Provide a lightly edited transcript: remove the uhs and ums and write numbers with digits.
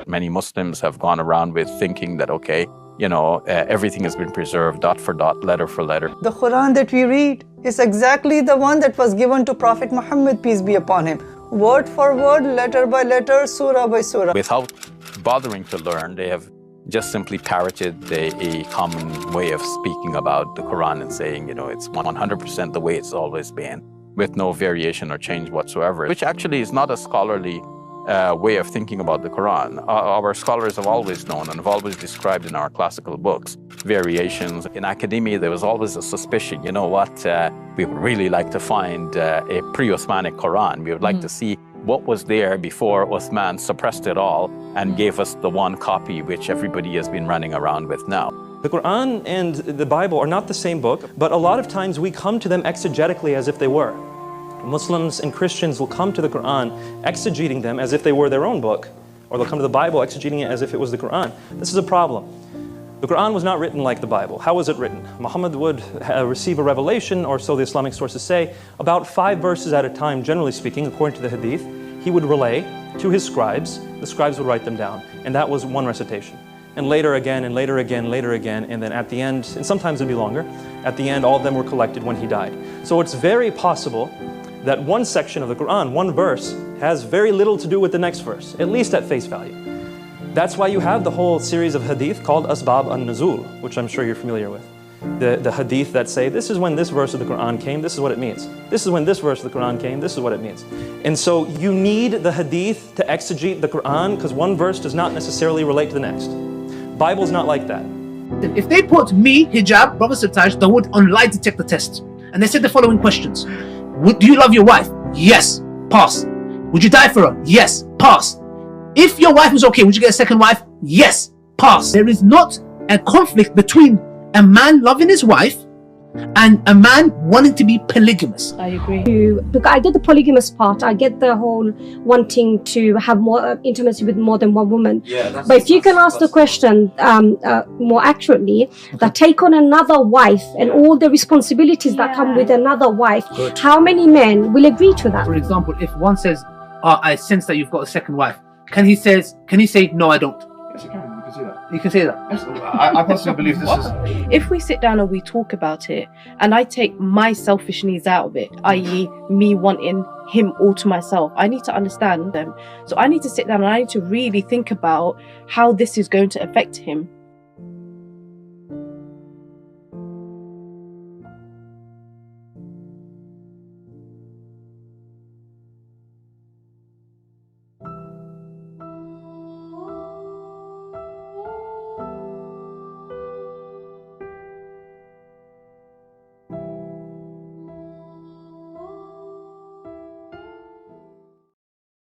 Many Muslims have gone around with thinking that, okay, everything has been preserved dot for dot, letter for letter. The Quran that we read is exactly the one that was given to Prophet Muhammad, peace be upon him. Word for word, letter by letter, surah by surah. Without bothering to learn, they have just simply parroted a common way of speaking about the Quran and saying, it's 100% the way it's always been, with no variation or change whatsoever, which actually is not a scholarly way of thinking about the Quran. Our scholars have always known and have always described in our classical books variations. In academia, there was always a suspicion, we would really like to find a pre-Uthmanic Quran. We would like to see what was there before Uthman suppressed it all and gave us the one copy which everybody has been running around with now. The Quran and the Bible are not the same book, but a lot of times we come to them exegetically as if they were. Muslims and Christians will come to the Quran exegeting them as if they were their own book, or they'll come to the Bible exegeting it as if it was the Quran. This is a problem. The Quran was not written like the Bible. How was it written? Muhammad would receive a revelation, or so the Islamic sources say, about 5 verses at a time, generally speaking, according to the Hadith. He would relay to his scribes. The scribes would write them down, and that was one recitation. And later again, and later again, later again, and then at the end, and sometimes it'd be longer, at the end all of them were collected when he died. So it's very possible that one section of the Quran, one verse, has very little to do with the next verse, at least at face value. That's why you have the whole series of hadith called Asbab an-Nuzul, which I'm sure you're familiar with. The hadith that say, this is when this verse of the Quran came, this is what it means. This is when this verse of the Quran came, this is what it means. And so you need the hadith to exegete the Quran, because one verse does not necessarily relate to the next. Bible's not like that. If they put me, hijab, Brother Sirtaj, they would on lie detector test. And they said the following questions. Do you love your wife? Yes. Pass. Would you die for her? Yes. Pass. If your wife was okay, would you get a second wife? Yes. Pass. There is not a conflict between a man loving his wife and a man wanting to be polygamous. I agree. Because I get the polygamous part, I get the whole wanting to have more intimacy with more than one woman. Yeah, but if you can ask the question more accurately, that take on another wife and all the responsibilities that come with another wife, how many men will agree to that? For example, if one says, I sense that you've got a second wife, can he say, no, I don't? Yes, you can. You can say that. You can say that. Yes, I personally believe this is. If we sit down and we talk about it, and I take my selfish needs out of it, i.e. me wanting him all to myself, I need to understand them. So I need to sit down and I need to really think about how this is going to affect him.